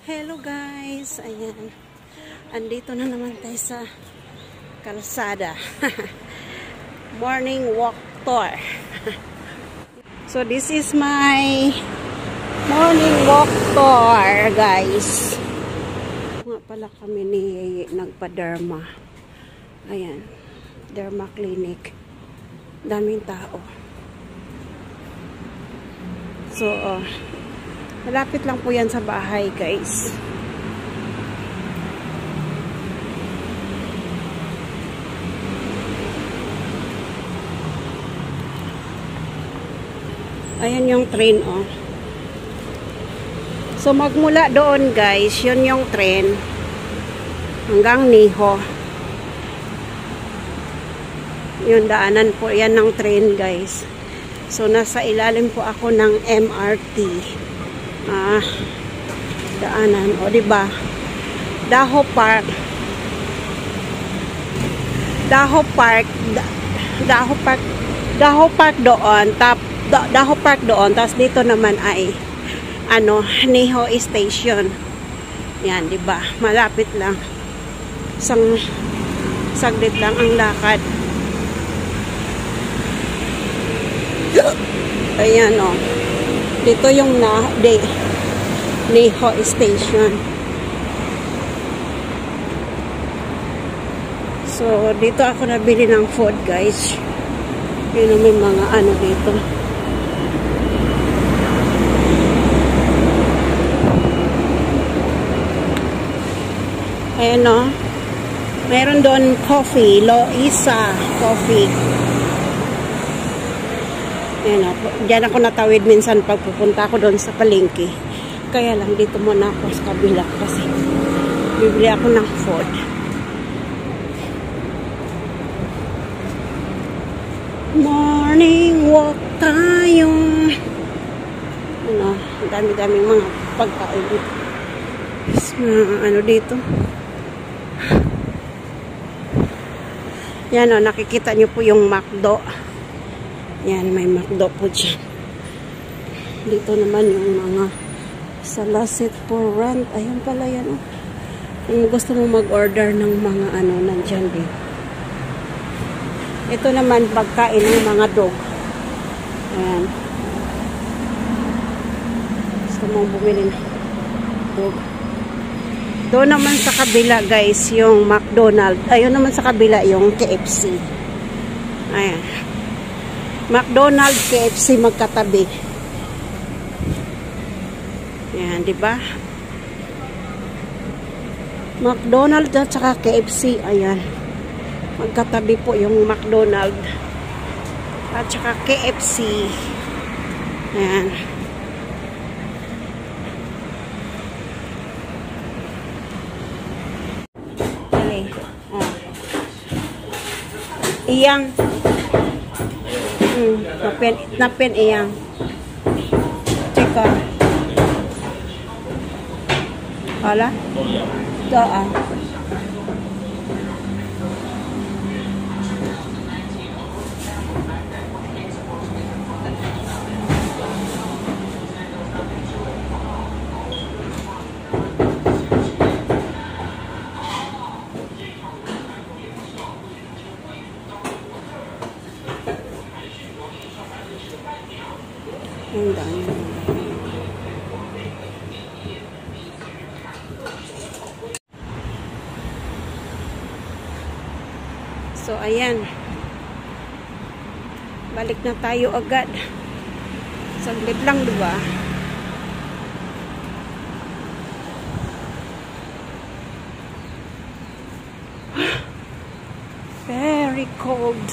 Hello guys, ayan. Andito na naman tayo sa kalsada. Morning walk tour. So this is my morning walk tour, guys. Nga pala kami ni nagpa-derma. Ayan, derma clinic. Daming tao. So, malapit lang po yan sa bahay, guys. Ayan yung train, oh. So, magmula doon, guys, yun yung train hanggang Niho. Yung daanan po, yan ng train, guys. So, nasa ilalim po ako ng MRT. Daanan, o diba? Daho Park doon, Daho Park doon, tapos dito naman ay Niho Station. Yan, diba? Malapit lang. Saglit lang ang lakad. Ayan, o. Dito yung Niho Station. So, dito ako nabili ng food, guys. Yun may mga dito. Ayan, o. Meron doon coffee. Loisa Coffee. Ayan, o. Diyan ako natawid minsan pag pupunta ako doon sa palengke. Kaya lang dito muna ako sa kabila kasi bibili ako ng food. Morning walk tayo. Ang dami-daming mga pagkain dito. Dito. Yan, o, nakikita nyo po yung McDo. Yan, may McDo po dyan. Dito naman yung mga Salasit for rent. Ayun pala yan, oh. Kung gusto mo mag-order ng mga nandyan din. Ito naman pagkain ng mga dog. Ayan. Gusto mo bumili ng dog. Doon naman sa kabila, guys, yung McDonald's. Ayun naman sa kabila yung KFC. Ayan. McDonald's, KFC magkatabi. Ayan, diba? McDonald's at saka KFC. Ayan. Magkatabi po yung McDonald's at saka KFC. Ayan. Okay. Iyang. Napin iyang. Teka. Wala? Doon. Ang dami. So, ayan. Balik na tayo agad. Saglit lang, diba? Very cold.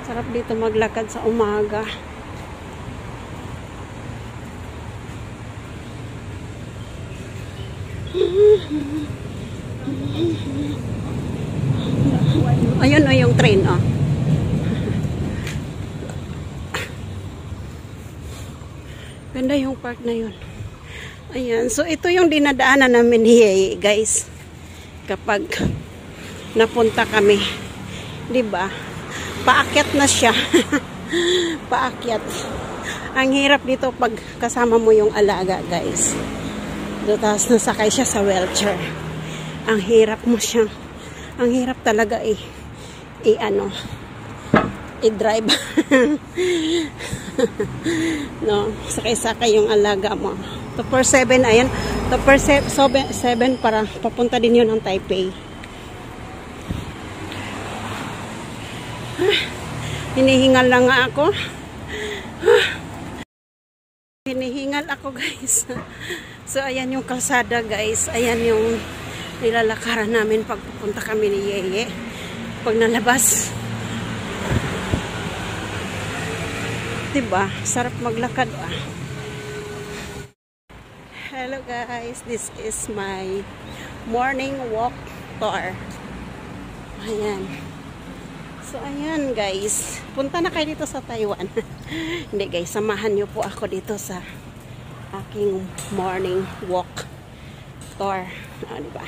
Sarap dito maglakad sa umaga. Ayun, o yung train, oh. Ganda yung park na yun. Ayan, so ito yung dinadaanan namin here, guys. Kapag napunta kami, 'di ba? Paakyat na siya. paakyat. Ang hirap dito pag kasama mo yung alaga, guys. Tapos nasakay siya sa wheelchair. Ang hirap mo siya. Ang hirap talaga i-drive. No, sakay-sakay yung alaga mo. 247, ayan. 247 para papunta din yun ng Taipei. Hinihingal lang nga ako. Hinihingal ako, guys. So, ayan yung kalsada, guys. Ayan yung nilalakaran namin pag pupunta kami ni Yeye. Pag nalabas. Diba? Sarap maglakad, ah. Hello, guys. This is my morning walk tour. Ayan. So, ayan, guys. Punta na kayo dito sa Taiwan. Hindi, guys. Samahan niyo po ako dito sa aking morning walk tour. Diba?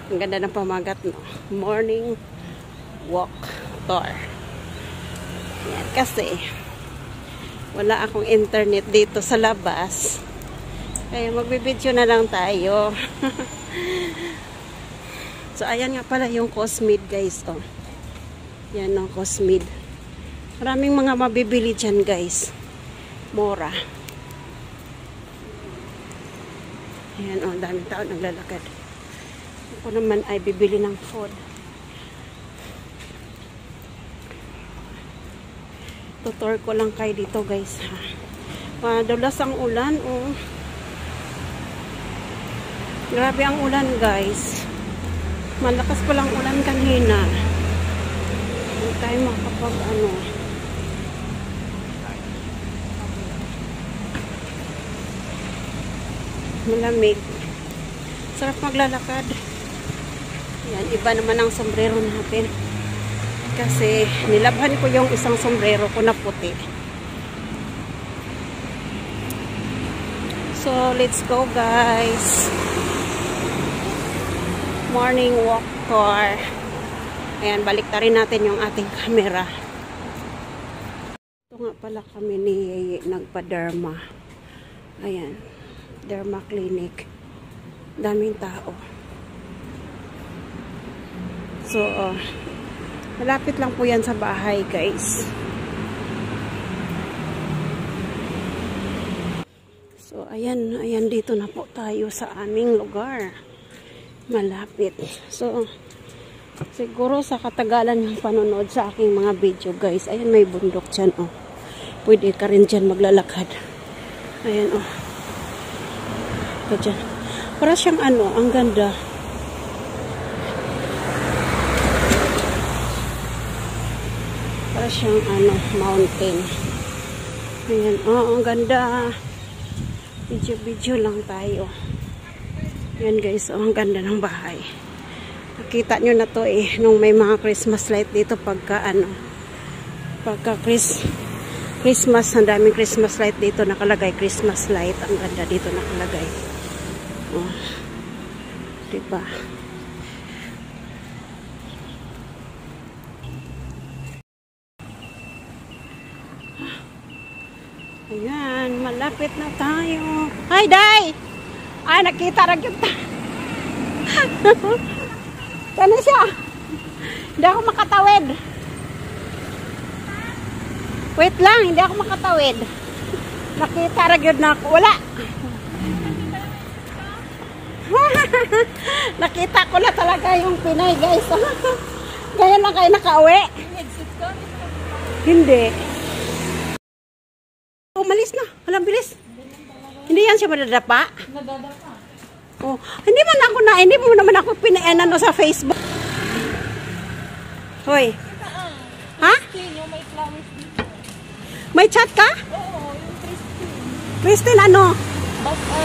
Ang ganda ng pamagat, no? Morning walk tour. Ayan, kasi wala akong internet dito sa labas. Kaya magbibideo na lang tayo. So, ayan nga pala yung Cosmid, guys. Oh. Yan ang Cosmid. Maraming mga mabibili dyan, guys. Mura. Ayan, oh, daming tao naglalakad. Ako naman ay bibili ng food. Tutor ko lang kayo dito, guys, ha. Madulas ang ulan, oh. Grabe ang ulan, guys. Malakas palang ulan kanina. Hindi tayo makapag malamig. Sarap maglalakad. Yan, iba naman ang sombrero natin. Kasi nilabhan ko yung isang sombrero ko na puti. So, let's go, guys. Morning walk tour. Ayan, balik ta rin natin yung ating camera. Ito nga pala kami ni Yeye nagpa-derma. Ayan, derma clinic. Daming tao. So, malapit lang po yan sa bahay, guys. So, ayan dito na po tayo sa aming lugar. Malapit. So, siguro sa katagalan ng panonood sa aking mga video, guys. Ayan, may bundok dyan, oh. Pwede ka rin dyan maglalakad. Ayan, oh. Ito dyan. Para siyang ang ganda. Para siyang mountain. Ayan, oh, ang ganda. Video lang tayo. Ayan, guys, oh, ang ganda ng bahay. Nakita nyo na to nung may mga Christmas light dito pagka Christmas, ang daming Christmas light dito nakalagay, Christmas light, ang ganda dito nakalagay. Oh. Diba? Ayan, malapit na tayo. Hi, Day! Ay, nakita rin kita. Kano siya? Hindi ako makatawid. Wait lang, hindi ako makatawid. Nakita rin na ako. Wala. Nakita ko na talaga yung Pinay, guys. Kaya lang kayo nakauwi. Hindi. Umalis na. Walang bilis. Hindi yan siya madadapa? Nadadapa. Oh, hindi mo naman ako pinaanan sa Facebook. Hoy. Ha? May flowers dito. May chat ka? Oo, yung Christine. Christine ano?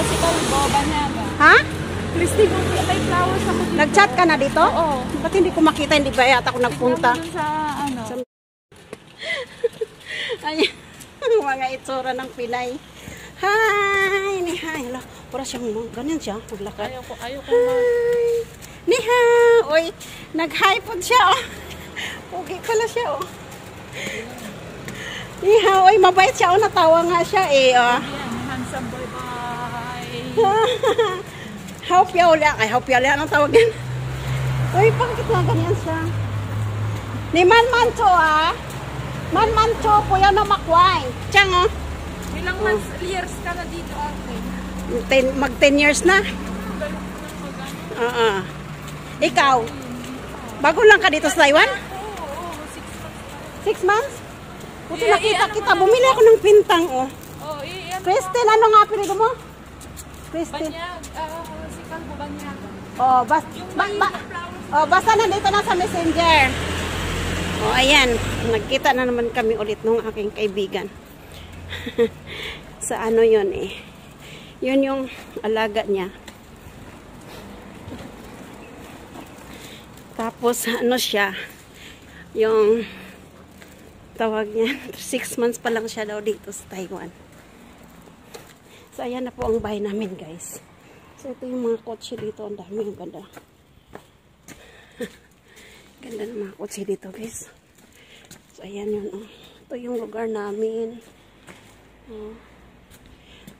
Si Calvo Banyaga. Ha? Christine, may flowers ako dito. Nag-chat ka na dito? Oo. Ba't hindi ko makita? Hindi ba yata ako nagpunta? Sa Ayan. Mga itsura ng Pinay. Hi! Ni hi. Hala, para siyang ganyan siya. Maglakad. Ayaw ko hi! Ni hi! Uy, nag-hi po siya, oh. Pugi pala siya, oh. Iha, oy, mabait siya. O, natawa nga siya eh. Oh. Handsome boy, bye. Haupya ulit. Ay, haupya ulit. Anong tawag yan? Uy, bakit nga ganyan siya? Ni Manmancho ah. Manmancho po yan na makway. Tiyang oh. Ilang months, years ka na dito ate? Mag 10 years na. Ikaw? Bago lang ka dito sa Taiwan? Oo, 6 months. 6 months? Buti nakita kita. Bumili ako ng pintang oh. Oo, Christine, ano nga pinito mo? Christine. Banyag, si Kalbo Banyag. Oh, basta nandito na sa messenger. Oh, ayan. Nagkita na naman kami ulit ng aking kaibigan. Sa ano yun eh. Yun yung alaga niya. Tapos, ano siya, yung tawag niya, 6 months pa lang siya daw dito sa Taiwan. So, ayan na po ang bahay namin, guys. So, ito yung mga kotse dito. Ang dami, ang ganda. Ganda ng mga kotse dito, guys. So, ayan yun. Oh. Ito yung lugar namin. Oh.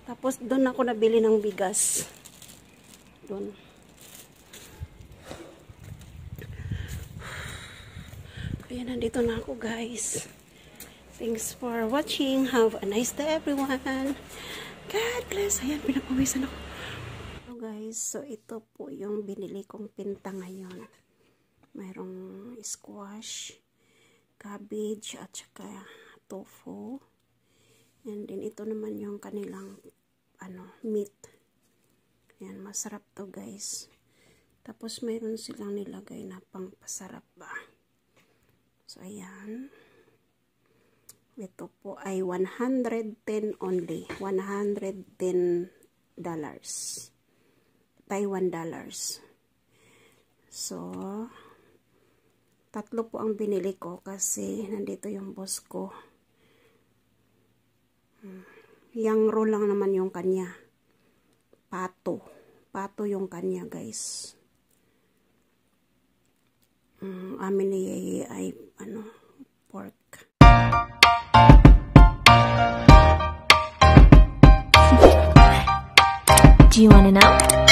Tapos, doon ako nabili ng bigas. Doon. Ayan, nandito na ako, guys. Thanks for watching. Have a nice day, everyone. God bless. Ayan, pinapawisan ako. So, guys, so ito po yung binili kong pinta ngayon. Mayroong squash, cabbage, at saka tofu. And then, ito naman yung kanilang meat. Ayan, masarap to, guys. Tapos, mayroon silang nilagay na pangpasarap ba. So, ayan. Ito po ay 110 only. $110. Taiwan dollars. So, tatlo po ang binili ko kasi nandito yung boss ko. Yang roll lang naman yung kanya. Pato. Pato yung kanya, guys. Amin ni Yeye ay pork. Do you want to know?